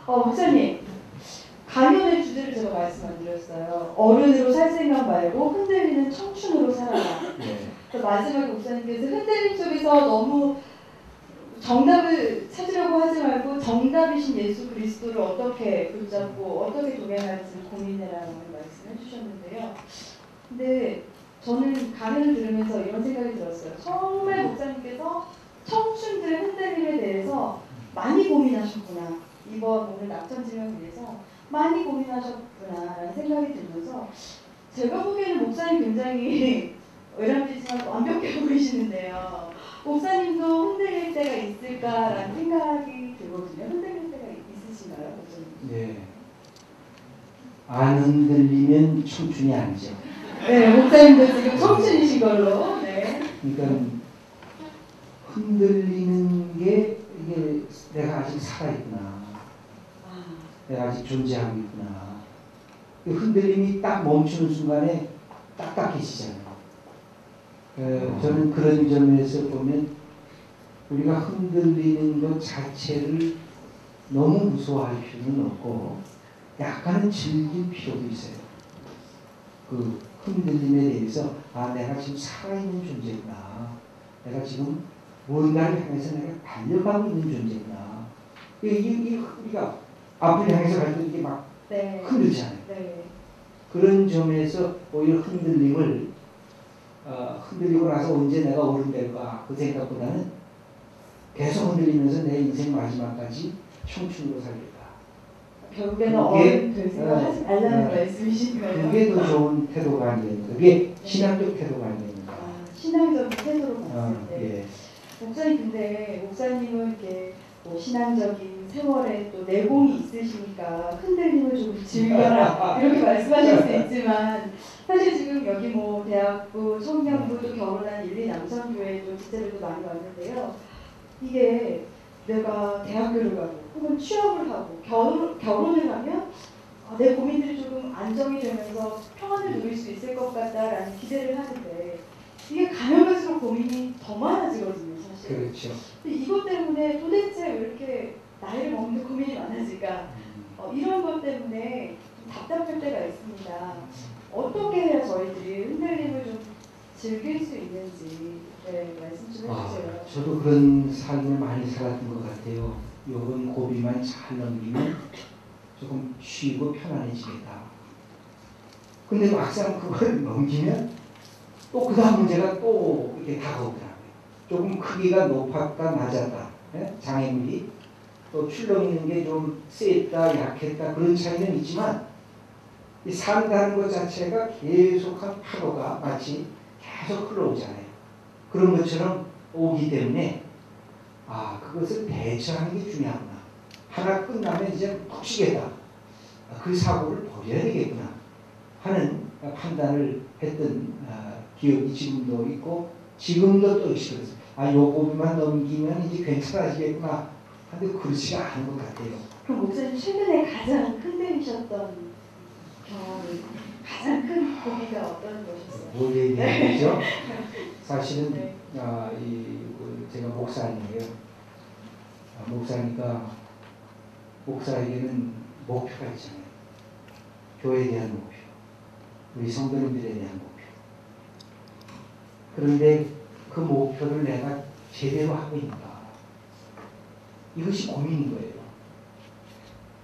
목사님, 강연의 주제를 제가 말씀 안 드렸어요. 어른으로 살 생각 말고 흔들리는 청춘으로 살아라. 네. 마지막에 목사님께서 흔들림 속에서 너무 정답을 찾으려고 하지 말고 정답이신 예수 그리스도를 어떻게 붙잡고 어떻게 동행할지 고민해라는 말씀을 해주셨는데요. 근데 저는 강연을 들으면서 이런 생각이 들었어요. 정말 목사님께서 청춘들의 흔들림에 대해서 많이 고민하셨구나. 이번 오늘 낙천지명을 위해서 많이 고민하셨구나라는 생각이 들면서 제가 보기에는 목사님 굉장히 외람되지만 완벽해 보이시는데요. 목사님도 흔들릴 때가 있을까라는 생각이 들거든요. 흔들릴 때가 있으신가요, 목사님? 네. 안 흔들리면 청춘이 아니죠. 네, 목사님도 지금 청춘이신 걸로. 네. 그러니까 흔들리는 게 이게 내가 아직 살아있구나. 내가 아직 존재하고 있구나. 그 흔들림이 딱 멈추는 순간에 딱딱해지잖아요. 저는 그런 점에서 보면 우리가 흔들리는 것 자체를 너무 무서워할 필요는 없고 약간은 즐길 필요도 있어요. 그 흔들림에 대해서 내가 지금 살아있는 존재구나. 내가 지금 뭔가를 향해서 내가 달려가고 있는 존재구나. 우리가 앞을 향해서 갈 때 이게 막 네. 흔들잖아요. 네. 그런 점에서 오히려 흔들림을 흔들리고 나서 언제 내가 어른 될까 그 생각보다는 계속 흔들리면서 내 인생 마지막까지 청춘으로 살겠다. 결국에는 어른 될 생각 하지 말라는 말씀이신 거예요. 그게 더 좋은 태도가 아니에요. 그게 신앙적 태도가 아닙니까? 신앙적인 태도로 봤을 때. 예. 목사님 근데 목사님은 이렇게 뭐 신앙적인 세월에 또 내공이 있으시니까 흔들림을 좀 즐겨라 이렇게 말씀하실 수 있지만 사실 지금 여기 뭐 대학부, 청년부 또 결혼한 일리남성교회도 기자들도 많이 왔는데요. 이게 내가 대학교를 가고 혹은 취업을 하고 결혼을 하면 내 고민들이 조금 안정이 되면서 평안을 누릴 수 있을 것 같다라는 기대를 하는데 이게 가면 갈수록 고민이 더 많아지거든요, 사실. 그렇죠. 근데 이것 때문에 도대체 왜 이렇게 나이를 먹는데 고민이 많아질까? 이런 것 때문에 좀 답답할 때가 있습니다. 어떻게 해야 저희들이 흔들림을 좀 즐길 수 있는지 말씀 좀 해주세요. 저도 그런 삶을 많이 살았던 것 같아요. 요번 고비만 잘 넘기면 조금 쉬고 편안해지겠다. 근데 막상 그걸 넘기면 또 그 다음 문제가 또 이렇게 다가오더라고요. 조금 크기가 높았다 낮았다. 예? 장애물이 또 출렁이는 게 좀 셌다 약했다 그런 차이는 있지만 이 산다는 것 자체가 계속한 파도가 마치 계속 흘러오잖아요. 그런 것처럼 오기 때문에 그것을 대처하는 게 중요하구나. 하나 끝나면 이제 푹 쉬겠다. 그 사고를 버려야 되겠구나 하는 판단을 했던 기억이 지금도 있고 지금도 또 역시 그렇습니다. 요 고비만 넘기면 이제 괜찮아지겠구나 하는데 그렇지가 않은 것 같아요. 그럼 목사님 최근에 가장 흔들리셨던 경험이 가장 큰 고비가 어떤 것이었어요? 뭘 얘기하는 거죠? 사실은 네. 제가 목사님이에요. 목사니까 목사에게는 목표가 있잖아요. 교회에 대한 목표, 우리 성도님들에 대한 목표. 그런데 그 목표를 내가 제대로 하고 있는가? 이것이 고민인 거예요.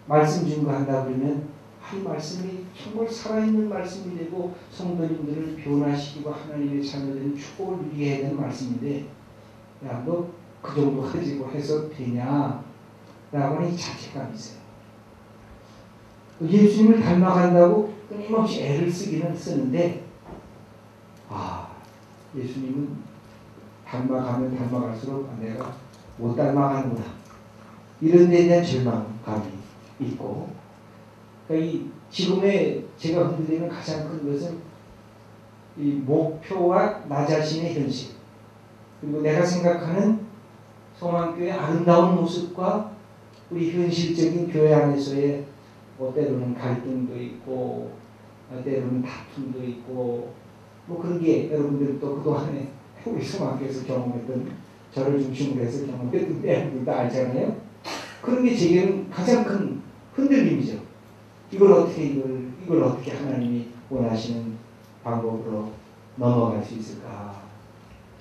말씀 증거한다 그러면 이 말씀이 정말 살아있는 말씀이 되고 성도님들을 변화시키고 하나님의 자녀들은 축복을 누리게 해야 되는 말씀인데 야, 너 그 정도 가지고 해서 되냐? 라고 하는 이 자책감이 있어요. 예수님을 닮아간다고 끊임없이 애를 쓰는데 예수님은 닮아가면 닮아갈수록 내가 못 닮아가는구나. 이런 데에 대한 절망감이 있고 그러니까 이 지금의 제가 흔들리는 가장 큰 것은 이 목표와 나 자신의 현실 그리고 내가 생각하는 소망교회의 아름다운 모습과 우리 현실적인 교회 안에서의 때로는 갈등도 있고 때로는 다툼도 있고 그런 게 여러분들도 그동안에 우리 소망교회에서 경험했던 저를 중심으로 해서 경험했던 때분들도 알잖아요. 그런 게 제게는 가장 큰 흔들림이죠. 이걸 어떻게 하나님이 원하시는 방법으로 넘어갈 수 있을까?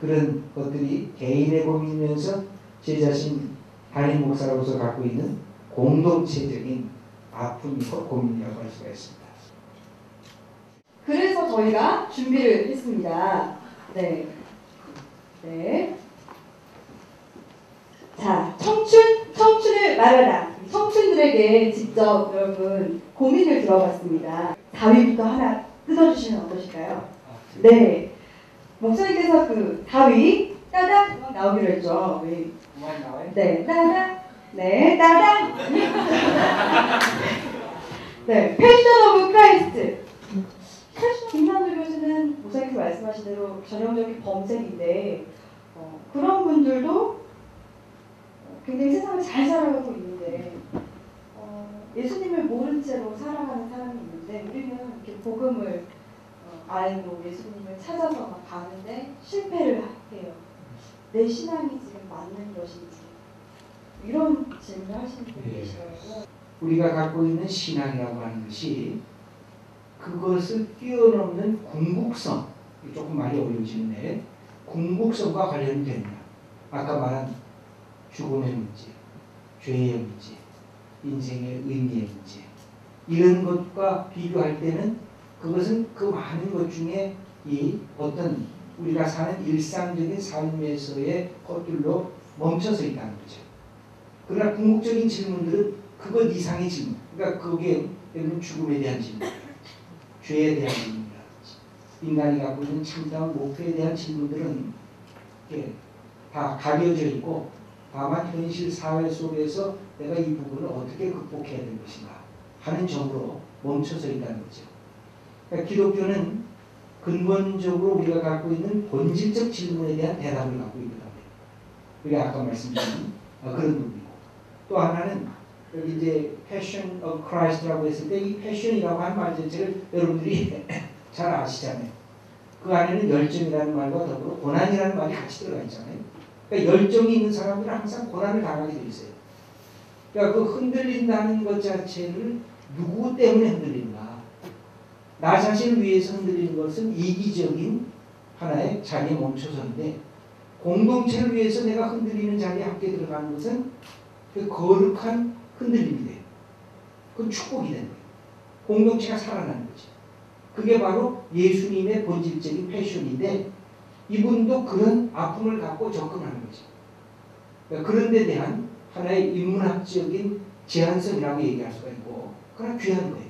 그런 것들이 개인의 고민이면서 제 자신 담임 목사로서 갖고 있는 공동체적인 아픔이고 고민이라고 할 수가 있습니다. 그래서 저희가 준비를 했습니다. 네. 네. 자, 청춘을 말하라. 청춘들에게 직접 여러분 고민을 들어봤습니다. 4위부터 하나 뜯어주시면 어떠실까요? 네. 목사님께서 그 4위 따닥 음악 나오기로 했죠. 네. 음악 나와요? 네, 따닥. 네, 따닥. 네, 패션 오브 크라이스트. 사실 김남주 교수는 목사님께서 말씀하신 대로 전형적인 범색인데 그런 분들도 굉장히 세상을 잘 살아가고 있는데 예수님을 모른 채로 살아가는 사람이 있는데 우리는 이렇게 복음을 알고 예수님을 찾아서 막 가는데 실패를 해요. 내 신앙이 지금 맞는 것인지 이런 질문을 하시는 분이 계시더라고요. 우리가 갖고 있는 신앙이라고 하는 것이 그것을 뛰어넘는 궁극성, 조금 말이 어려워지는데 궁극성과 관련이 됩니다. 아까 말한 죽음의 문제, 죄의 문제, 인생의 의미의 문제 이런 것과 비교할 때는 그것은 그 많은 것 중에 이 어떤 우리가 사는 일상적인 삶에서의 것들로 멈춰서 있다는 거죠. 그러나 궁극적인 질문들은 그것 이상의 질문, 그러니까 그게 예를 죽음에 대한 질문, 죄에 대한 질문이라든지 인간이 갖고 있는 참다운 목표에 대한 질문들은 다 가려져 있고 다만 현실 사회 속에서 내가 이 부분을 어떻게 극복해야 될 것인가 하는 점으로 멈춰서 있다는 거죠. 그러니까 기독교는 근본적으로 우리가 갖고 있는 본질적 질문에 대한 대답을 갖고 있거든요. 우리가 아까 말씀드린 그런 부분이고 또 하나는 여기 이제 Passion of Christ라고 했을 때 이 패션이라고 하는 말 자체를 여러분들이 잘 아시잖아요. 그 안에는 열정이라는 말과 더불어 고난이라는 말이 같이 들어가 있잖아요. 그러니까 열정이 있는 사람들은 항상 고난을 당하게 돼 있어요. 그러니까 그 흔들린다는 것 자체를 누구 때문에 흔들리는가? 나 자신을 위해서 흔들리는 것은 이기적인 하나의 자리에 멈춰서인데 공동체를 위해서 내가 흔들리는 자리에 함께 들어가는 것은 그 거룩한 흔들림이 돼요. 그건 축복이 되는 거예요. 공동체가 살아나는 거죠. 그게 바로 예수님의 본질적인 패션인데 이분도 그런 아픔을 갖고 접근하는 거죠. 그러니까 그런 데 대한 하나의 인문학적인 제한성이라고 얘기할 수가 있고 그러나 귀한 거예요.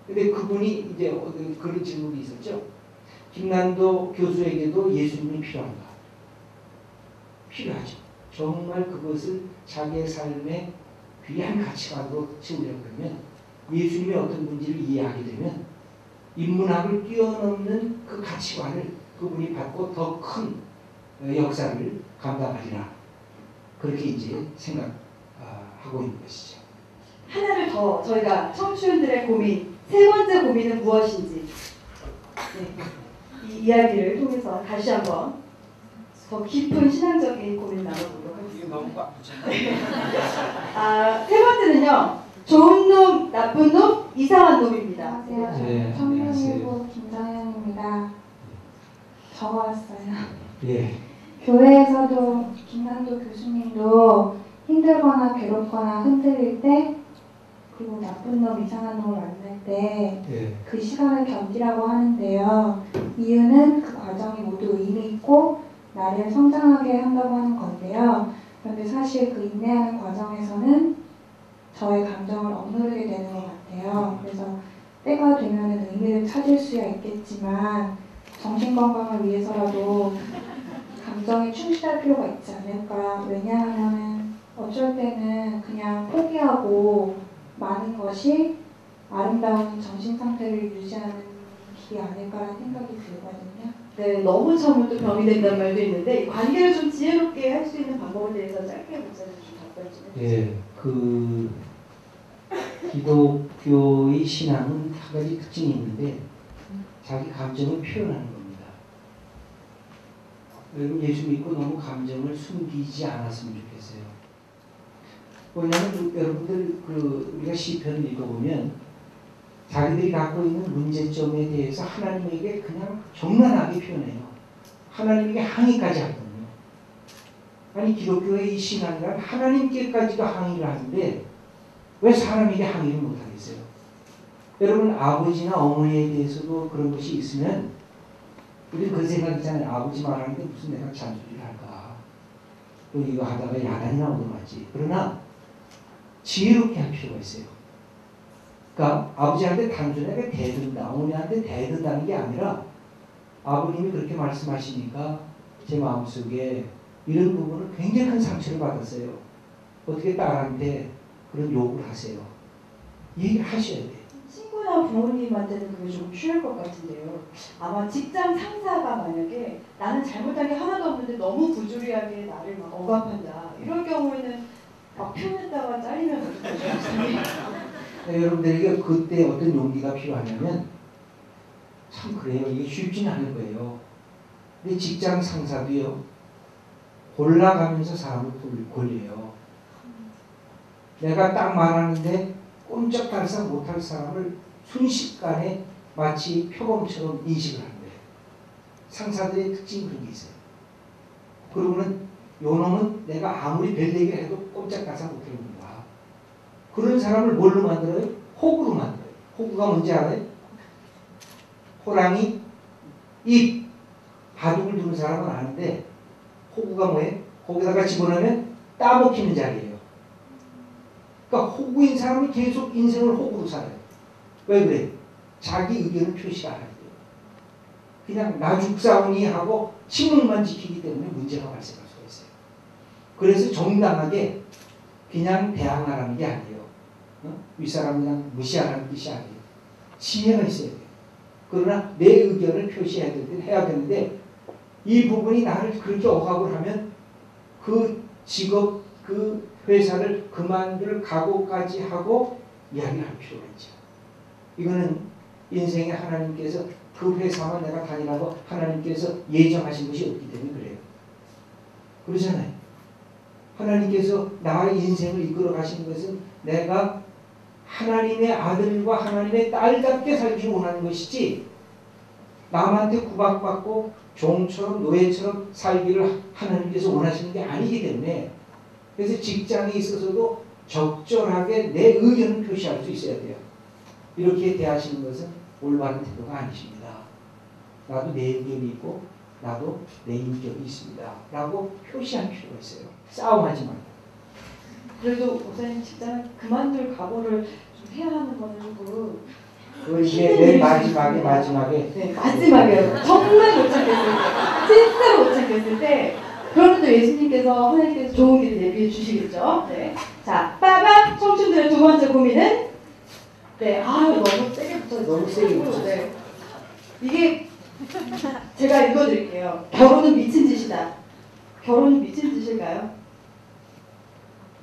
근데 그분이 이제 그런 질문이 있었죠. 김난도 교수에게도 예수님이 필요한가? 필요하죠. 정말 그것을 자기의 삶의 귀한 가치관으로 채우려고 하면 예수님의 어떤 문제를 이해하게 되면 인문학을 뛰어넘는 그 가치관을 그분이 받고 더 큰 역사를 감당하리라. 그렇게 이제 생각하고 있는 것이죠. 하나를 더 저희가 청춘들의 고민, 세 번째 고민은 무엇인지 이 이야기를 통해서 다시 한번 더 깊은 신앙적인 고민을 나눠보도록 하겠습니다. 너무 바쁘죠. 세 번째는요. 좋은 놈, 나쁜 놈, 이상한 놈입니다. 안녕하세요. 네, 청년일보 김다현입니다. 적어왔어요. 예. 교회에서도 김난도 교수님도 힘들거나 괴롭거나 흔들릴 때 그리고 나쁜 놈, 이상한 놈을 만날 때 그 시간을 견디라고 하는데요. 이유는 그 과정이 모두 의미 있고 나를 성장하게 한다고 하는 건데요. 그런데 사실 그 인내하는 과정에서는 저의 감정을 억누르게 되는 것 같아요. 그래서 때가 되면 의미를 찾을 수야 있겠지만 정신건강을 위해서라도 감정에 충실할 필요가 있지 않을까. 왜냐하면 어쩔 때는 그냥 포기하고 마는 것이 아름다운 정신상태를 유지하는 길이 아닐까라는 생각이 들거든요. 네, 너무 참으면 또 병이 된다는 말도 있는데 관계를 좀 지혜롭게 할 수 있는 방법에 대해서 짧게 목사님 좀 답변 좀 해주세요. 예, 그 기독교의 신앙은 한 가지 특징이 있는데 자기 감정을 표현하는 겁니다. 여러분 예수 믿고 너무 감정을 숨기지 않았으면 좋겠어요. 뭐냐면 여러분들 우리가 시편을 읽어보면 자기들이 갖고 있는 문제점에 대해서 하나님에게 그냥 정난하게 표현해요. 하나님에게 항의까지 하거든요. 아니 기독교의 이 신앙이란 하나님께까지도 항의를 하는데 왜 사람에게 항의를 못하겠어요? 여러분 아버지나 어머니에 대해서도 그런 것이 있으면 우리는 그 생각이잖아요. 아버지 말하는데 무슨 내가 잔소리를 할까? 또 이거 하다가 야단이나 얻어맞지. 그러나 지혜롭게 할 필요가 있어요. 그러니까 아버지한테 단순하게 대든다, 어머니한테 대든다는 게 아니라 아버님이 그렇게 말씀하시니까 제 마음속에 이런 부분을 굉장히 큰 상처를 받았어요. 어떻게 딸한테 그런 욕을 하세요? 얘기를 하셔야 돼요. 친구나 부모님한테는 그게 좀 쉬울 것 같은데요. 아마 직장 상사가 만약에 나는 잘못한 게 하나도 없는데 너무 부조리하게 나를 막 억압한다. 이럴 경우에는 막 표현했다가 잘리면 어떡하죠? 네, 여러분들에게 그때 어떤 용기가 필요하냐면 참 그래요. 이게 쉽지는 않을 거예요. 근데 직장 상사도요. 골라가면서 사람을 골려요. 내가 딱 말하는데 꼼짝달싹 못할 사람을 순식간에 마치 표범처럼 인식을 하는 거예요. 상사들의 특징이 그런 게 있어요. 그러고는 요놈은 내가 아무리 별얘기를 해도 꼼짝달싹 못하는 거야. 그런 사람을 뭘로 만들어요? 호구로 만들어요. 호구가 뭔지 알아요? 호랑이 입 바둑을 두는 사람은 아는데 호구가 뭐예요? 거기다가 집어넣으면 따먹히는 자리예요. 그러니까 호구인 사람이 계속 인생을 호구로 살아요. 왜 그래? 자기 의견을 표시 안 해요. 그냥 나 죽사오니 하고 침묵만 지키기 때문에 문제가 발생할 수가 있어요. 그래서 정당하게 그냥 대항하라는 게 아니에요. 윗사람 그냥 무시하라는 뜻이 아니에요. 지혜가 있어야 돼요. 그러나 내 의견을 표시해야 되는데 이 부분이 나를 그렇게 억압을 하면 그 직업, 그 회사를 그만둘 각오까지 하고 이야기를 할 필요가 있죠. 이거는 인생에 하나님께서 그 회사만 내가 다니라고 하나님께서 예정하신 것이 없기 때문에 그래요. 그러잖아요. 하나님께서 나의 인생을 이끌어 가시는 것은 내가 하나님의 아들과 하나님의 딸답게 살기 원하는 것이지 남한테 구박받고 종처럼 노예처럼 살기를 하나님께서 원하시는 게 아니기 때문에 그래서 직장에 있어서도 적절하게 내 의견을 표시할 수 있어야 돼요. 이렇게 대하시는 것은 올바른 태도가 아니십니다. 나도 내 의견이 있고 나도 내 인격이 있습니다. 라고 표시할 필요가 있어요. 싸움하지 말고. 그래도 목사님 직장을 그만둘 각오를 좀 해야 하는 거는 조금 그 이제 맨 마지막에 네, 마지막에요. 정말 못 참겠을 때, 진짜로 못 참겠을 때, 그러면 또 예수님께서 하나님께서 좋은 길을 예비해 주시겠죠. 네. 자, 빠밤 청춘들의 두 번째 고민은 너무 세게 붙었어요. 너무 세게 붙었어요. 네. 이게 제가 읽어드릴게요. 결혼은 미친 짓이다. 결혼은 미친 짓일까요?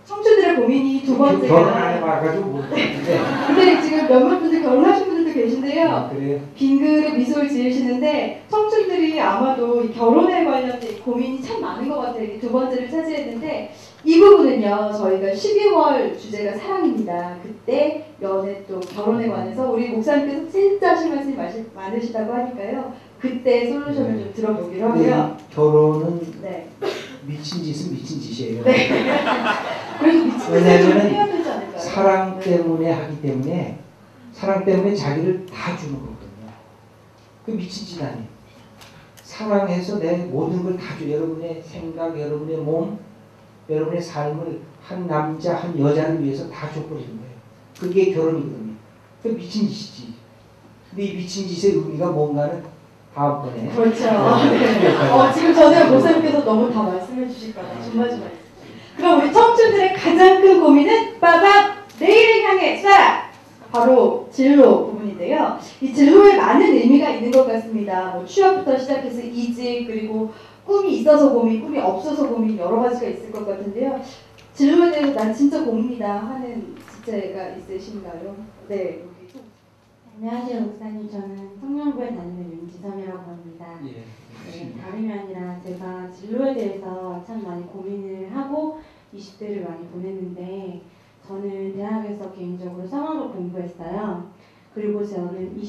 청춘들의 고민이 두 번째가 결혼 안 해봐가지고 못했는데 근데 지금 몇몇 분들 결혼하신 분들도 계신데요. 그래요? 빙그레 미소를 지으시는데 청춘들이 아마도 이 결혼에 관련된 고민이 참 많은 것 같아요. 이 두 번째를 차지했는데 이 부분은요. 저희가 12월 주제가 사랑입니다. 그때 연애 또 결혼에 관해서 우리 목사님께서 진짜 하실 말씀이 많으시다고 하니까요. 그때 솔루션을 좀 들어보기로 하고요. 결혼은 네. 미친 짓은 미친 짓이에요. 네. 그래서 미친 짓을 좀 해야 되지 않을까요? 사랑 때문에 하기 때문에 사랑 때문에 자기를 다 주는 거거든요. 그 미친 짓 아니에요. 사랑해서 내 모든 걸 다 줘. 여러분의 생각, 여러분의 몸, 여러분의 삶을 한 남자, 한 여자를 위해서 다 줘버리는 거예요. 그게 결혼이거든요. 그 미친 짓이지. 근데 이 미친 짓의 의미가 뭔가는 다음번에. 그렇죠. 네. 지금 전에 목사님께서 너무 다 말씀해 주실까봐 조마조마. 그럼 우리 청춘들의 가장 큰 고민은 빠밤 내일을 향해 쏴라. 바로 진로 부분인데요. 이 진로에 많은 의미가 있는 것 같습니다. 뭐 취업부터 시작해서 이직 그리고 꿈이 있어서 고민, 꿈이 없어서 고민 여러 가지가 있을 것 같은데요. 진로에 대해서 난 진짜 고민이다 하는 지체가 있으신가요? 네. 안녕하세요 목사님. 저는 청년부에 다니는 윤지선이라고 합니다. 예. 네, 다름이 아니라 제가 진로에 대해서 참 많이 고민을 하고 20대를 많이 보냈는데 저는 대학에서 개인적으로 성악을 공부했어요. 그리고 저는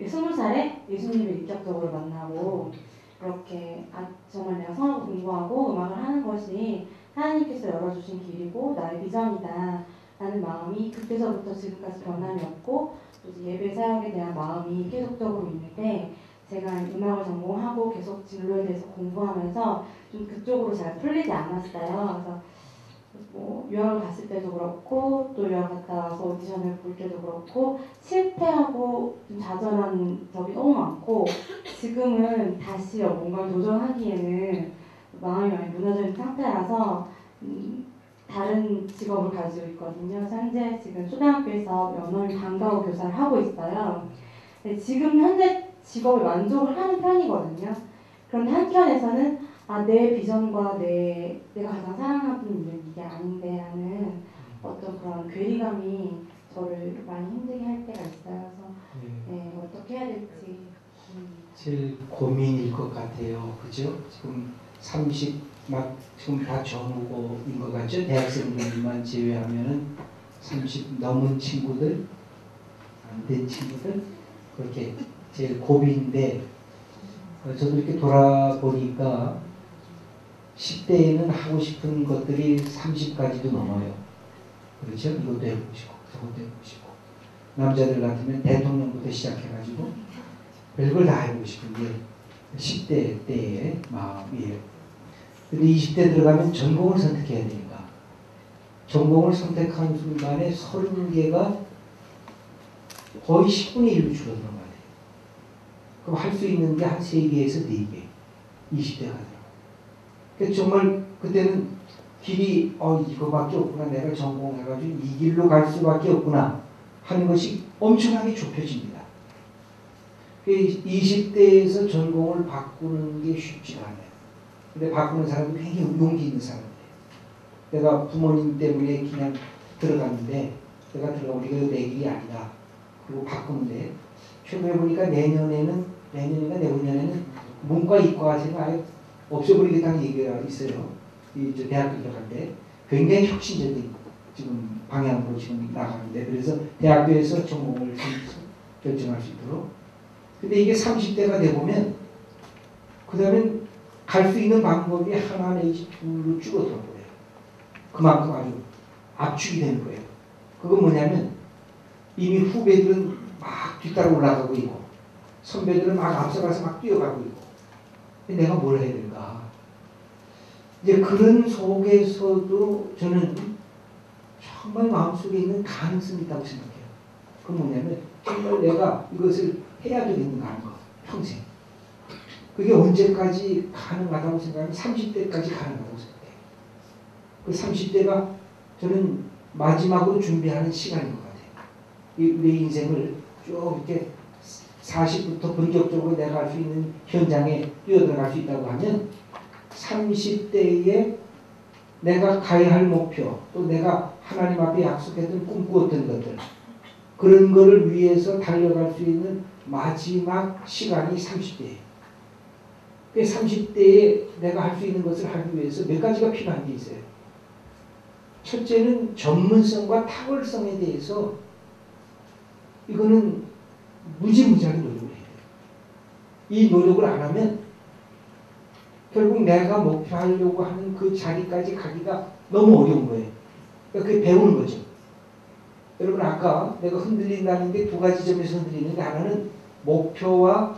20살에 예수님을 인격적으로 만나고 그렇게 정말 내가 성악을 공부하고 음악을 하는 것이 하나님께서 열어주신 길이고 나의 비전이다 라는 마음이 그때서부터 지금까지 변함이 없고 또 예배 사역에 대한 마음이 계속적으로 있는데 제가 음악을 전공하고 계속 진로에 대해서 공부하면서 좀 그쪽으로 잘 풀리지 않았어요. 그래서 뭐 유학을 갔을 때도 그렇고 또 유학 갔다 와서 오디션을 볼 때도 그렇고 실패하고 좀 좌절한 적이 너무 많고 지금은 다시 뭔가 도전하기에는 마음이 많이 무너져 있는 상태라서 다른 직업을 가지고 있거든요. 현재 지금 초등학교에서 연어민 방과후 교사를 하고 있어요. 지금 현재 직업을 만족을 하는 편이거든요. 그런데 한편에서는 내 비전과 내가 가장 사랑하는 일은 이게 아닌데 라는 어떤 그런 괴리감이 저를 많이 힘들게 할 때가 있어요. 그래서 어떻게 해야 될지 제일 고민일 것 같아요. 그죠? 지금 30 막 지금 다 전후고인 것 같죠? 대학생들만 제외하면은 30 넘은 친구들, 안 된 친구들 그렇게 제일 고비인데 저도 이렇게 돌아보니까 10대에는 하고 싶은 것들이 30까지도 넘어요. 그렇죠? 이것도 해보고 싶고 저것도 해보고 싶고 남자들 같으면 대통령부터 시작해가지고 별걸 다 해보고 싶은 게 10대 때의 마음이에요. 근데 20대 들어가면 전공을 선택해야 되니까 전공을 선택한 순간에 30개가 거의 10분의 1로 줄어드는 것 같아요. 그럼 할 수 있는 게 한 3개에서 4개 20대가 되더라고요. 그러니까 정말 그때는 길이 이거밖에 없구나. 내가 전공해가지고 이 길로 갈 수밖에 없구나 하는 것이 엄청나게 좁혀집니다. 20대에서 전공을 바꾸는 게 쉽지가 않아요. 근데 바꾸는 사람은 굉장히 용기 있는 사람이에요. 내가 부모님 때문에 그냥 들어갔는데 내가 들어가보니까 내 길이 아니다. 그리고 바꾸는데 최근에 보니까 내년인가 내후년에는 문과 이과생을 아예 없애버리겠다는 얘기가 있어요. 이 대학교 들어갈 때 굉장히 혁신적인 지금 방향으로 지금 나가는데 그래서 대학교에서 전공을 결정할 수 있도록. 근데 이게 30대가 되보면 그 다음엔 갈 수 있는 방법이 하나 내지 둘로 줄어들어 버려요. 그만큼 아주 압축이 되는 거예요. 그건 뭐냐면 이미 후배들은 막 뒤따라 올라가고 있고 선배들은 막 앞서가서 막 뛰어가고 있고 내가 뭘 해야 될까? 이제 그런 속에서도 저는 정말 마음속에 있는 가능성이 있다고 생각해요. 그건 뭐냐면 정말 내가 이것을 해야 되겠는가 하는 거. 평생. 그게 언제까지 가능하다고 생각하면 30대까지 가능하다고 생각해요. 그 30대가 저는 마지막으로 준비하는 시간인 것 같아요. 우리 인생을 쭉 이렇게 40부터 본격적으로 내가 할 수 있는 현장에 뛰어들어갈 수 있다고 하면 30대에 내가 가야 할 목표 또 내가 하나님 앞에 약속했던 꿈꾸었던 것들 그런 거를 위해서 달려갈 수 있는 마지막 시간이 30대예요. 그 30대에 내가 할 수 있는 것을 하기 위해서 몇 가지가 필요한 게 있어요. 첫째는 전문성과 탁월성에 대해서 이거는 무지무지하게 노력을 해야 돼요. 이 노력을 안 하면 결국 내가 목표하려고 하는 그 자리까지 가기가 너무 어려운 거예요. 그러니까 그게 배우는 거죠. 여러분 아까 내가 흔들린다는 게 두 가지 점에서 흔들리는데 하나는 목표와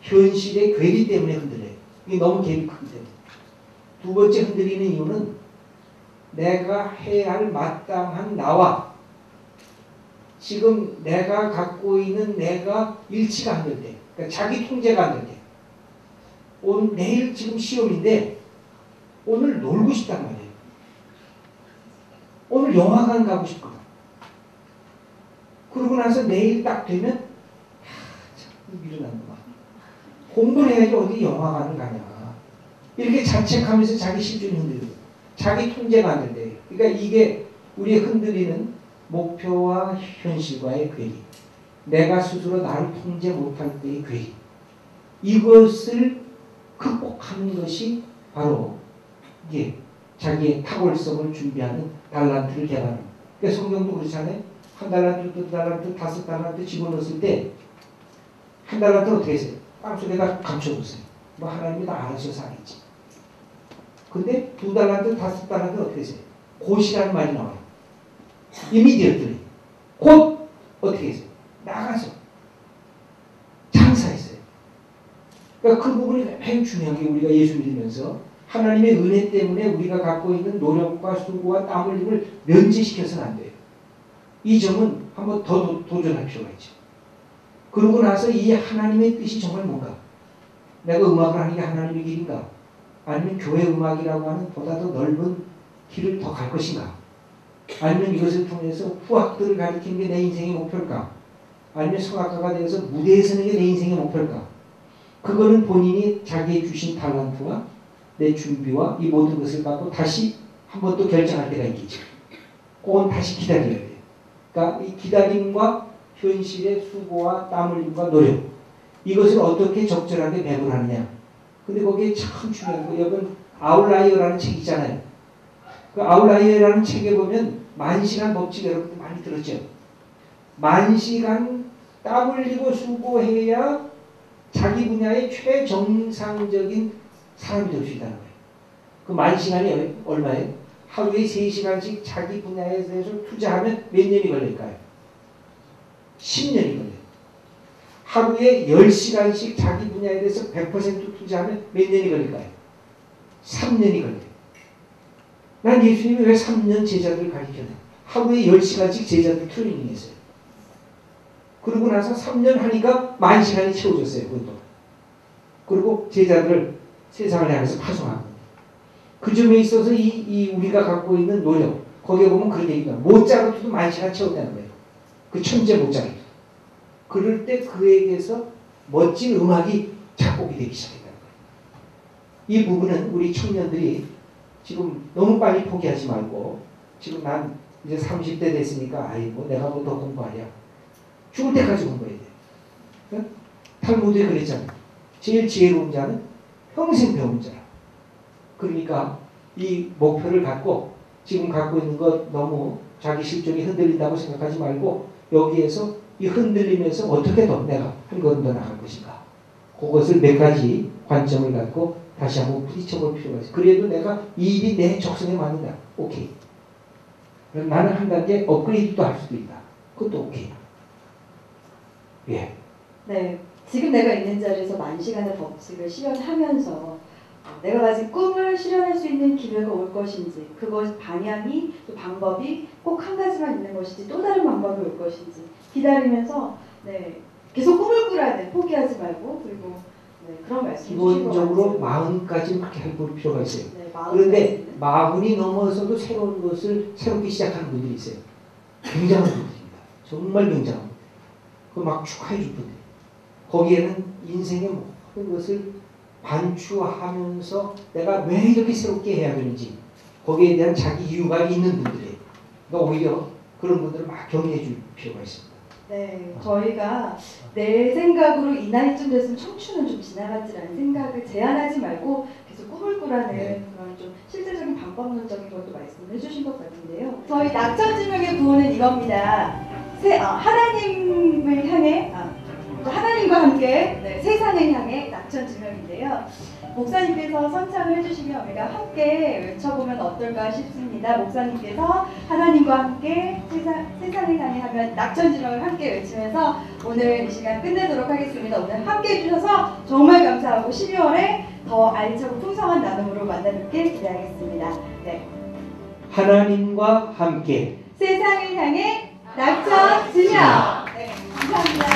현실의 괴리 때문에 흔들려요. 이게 너무 갭이 크기 때문에. 두 번째 흔들리는 이유는 내가 해야 할 마땅한 나와 지금 내가 갖고 있는 내가 일치가 안 될 때, 그러니까 자기 통제가 안 될 때. 오늘 내일 지금 시험인데 오늘 놀고 싶단 말이에요. 오늘 영화관 가고 싶거든. 그러고 나서 내일 딱 되면 참 미련한구만. 공부를 해야지 어디 영화관을 가냐. 이렇게 자책하면서 자기 실존이 흔들려요. 자기 통제가 안 된대요. 그러니까 이게 우리의 흔들리는 목표와 현실과의 괴리. 내가 스스로 나를 통제 못할 때의 괴리. 이것을 극복하는 것이 바로 이게 자기의 탁월성을 준비하는 달란트를 개발합니다. 그러니까 성경도 그렇잖아요. 한 달란트, 두 달란트, 다섯 달란트 집어넣었을 때 한 달란트는 어떻게 했어요? 땅속에다 감춰뒀어요. 뭐 하나님이 다 알아서 하겠지. 근데 두 달란트, 다섯 달란트는 어떻게 했어요? 곧이라는 말이 나와요. immediately. 곧 어떻게 했어요? 나가서 장사했어요. 그러니까 그 부분이 매우 중요한 게 우리가 예수 믿으면서 하나님의 은혜 때문에 우리가 갖고 있는 노력과 수고와 땀 흘림을 면제시켜서는 안 돼요. 이 점은 한번 더 도전할 필요가 있죠. 그러고 나서 이 하나님의 뜻이 정말 뭔가? 내가 음악을 하는 게 하나님의 길인가? 아니면 교회 음악이라고 하는 보다 더 넓은 길을 더 갈 것인가? 아니면 이것을 통해서 후학들을 가르치는 게 내 인생의 목표일까? 아니면 성악가가 되어서 무대에 서는 게 내 인생의 목표일까? 그거는 본인이 자기의 주신 달란트와 내 준비와 이 모든 것을 갖고 다시 한 번 또 결정할 때가 있겠죠. 그건 다시 기다려야 돼요. 그러니까 이 기다림과 현실의 수고와 땀 흘림과 노력, 이것을 어떻게 적절하게 배분하느냐. 근데 거기에 참 중요한 거, 여러분 아웃라이어라는 책 있잖아요. 그 아웃라이어라는 책에 보면 만시간 법칙 여러분들 많이 들었죠. 만시간 땀 흘리고 수고해야 자기 분야의 최정상적인 사람이 될 수 있다는 거예요. 그 만시간이 얼마예요? 하루에 3시간씩 자기 분야에 대해서 투자하면 몇 년이 걸릴까요? 10년이 걸려요. 하루에 10시간씩 자기 분야에 대해서 100% 투자하면 몇 년이 걸릴까요? 3년이 걸려요. 난 예수님이 왜 3년 제자들을 가르쳤나? 하루에 10시간씩 제자들 트레이닝했어요. 그러고 나서 3년 하니까 10,000시간이 채워졌어요. 그것도. 그리고 제자들을 세상을 향해서 파송한 거예요. 그 점에 있어서 이 우리가 갖고 있는 노력, 거기에 보면 그런 얘기가 모차르트도 10,000시간 채웠다는 거예요. 그 천재 모차르트. 그럴 때 그에게서 멋진 음악이 작곡이 되기 시작했다는 거예요. 이 부분은 우리 청년들이 지금 너무 빨리 포기하지 말고, 지금 난 이제 30대 됐으니까 아이고 내가 뭐 더 공부하랴. 죽을 때까지 공부해야 돼요. 탈무드에 그랬잖아요. 제일 지혜로운 자는 평생 배운 자라. 그러니까 이 목표를 갖고 지금 갖고 있는 것 너무 자기 실력이 흔들린다고 생각하지 말고, 여기에서 이 흔들리면서 어떻게 더 내가 한 걸음 더 나갈 것인가. 그것을 몇 가지 관점을 갖고 다시 한번 부딪혀볼 필요가 있어요. 그래도 내가 이 일이 내 적성에 맞는다. 오케이. 나는 한 단계 업그레이드도 할 수도 있다. 그것도 오케이. 예. 네. 지금 내가 있는 자리에서 10,000시간의 법칙을 실현하면서 내가 가진 꿈을 실현할 수 있는 기회가 올 것인지, 그것 방향이 또 방법이 꼭 한 가지만 있는 것인지 또 다른 방법이 올 것인지 기다리면서 계속 꿈을 꾸라야 돼. 포기하지 말고. 그리고 그런 말씀 기본적으로 40까지는 그렇게 해볼 필요가 있어요. 그런데 40이 넘어서도 새로운 것을 새롭게 시작하는 분들이 있어요. 굉장한 분들입니다. 정말 굉장한 분들. 그 막 축하해 줄 분들. 거기에는 인생의 모든 것을 반추하면서 내가 왜 이렇게 새롭게 해야 되는지 거기에 대한 자기 이유가 있는 분들이에요. 그러니까 오히려 그런 분들을 막 격려해 줄 필요가 있습니다. 네, 저희가 내 생각으로 이 나이쯤 됐으면 청춘은 좀 지나갔지라는 생각을 제한하지 말고 계속 꿈을 꾸라는 그런 좀 실제적인 방법론적인 것도 말씀을 해주신 것 같은데요. 저희 낙천지명의 구호는 이겁니다. 하나님을 향해 하나님과 함께 세상을 향해 낙천지명인데요. 목사님께서 선창을 해주시면 우리가 함께 외쳐보면 어떨까 싶습니다. 목사님께서 하나님과 함께 세상을 향해 하면 낙천지명을 함께 외치면서 오늘 이 시간 끝내도록 하겠습니다. 오늘 함께 해주셔서 정말 감사하고 12월에 더 알차고 풍성한 나눔으로 만나뵙길 기대하겠습니다. 네. 하나님과 함께 세상을 향해 낙천지명. 네, 감사합니다.